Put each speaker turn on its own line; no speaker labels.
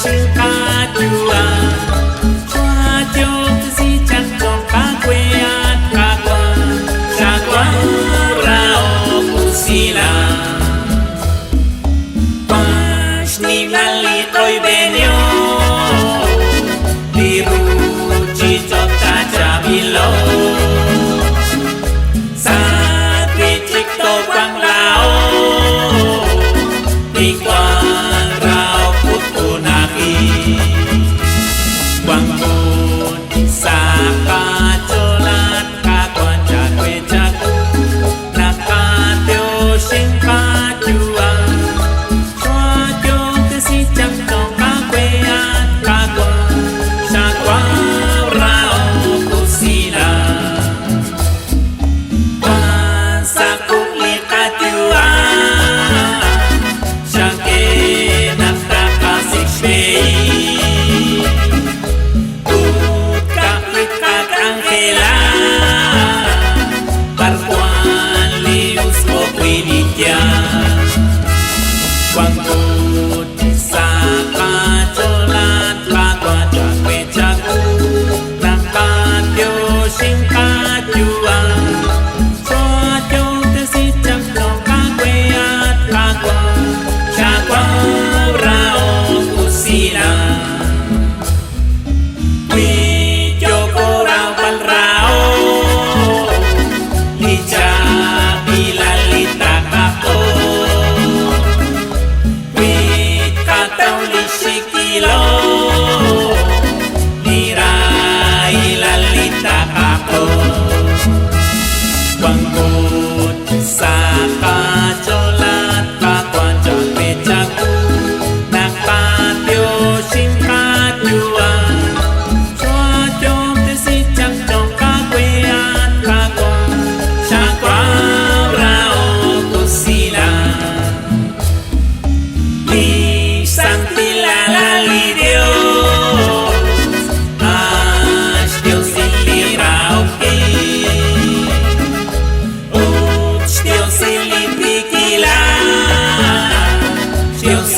sinh ca chua choa cho si chẳng cho ca quê an ca qua cha qua rao kusila pas ni nali koi benyo biru chi cho ta cha bilo sa ti chik to quang lao đi quan rao phút cô na ki quang cô sa ca cho lan ca quan cha quê cha ku na ca tiêu sinh ca chua choa cho cái si chẳng cho ca quê an ca quan cha qua rao cô si la quan sa ku li ca chua Dios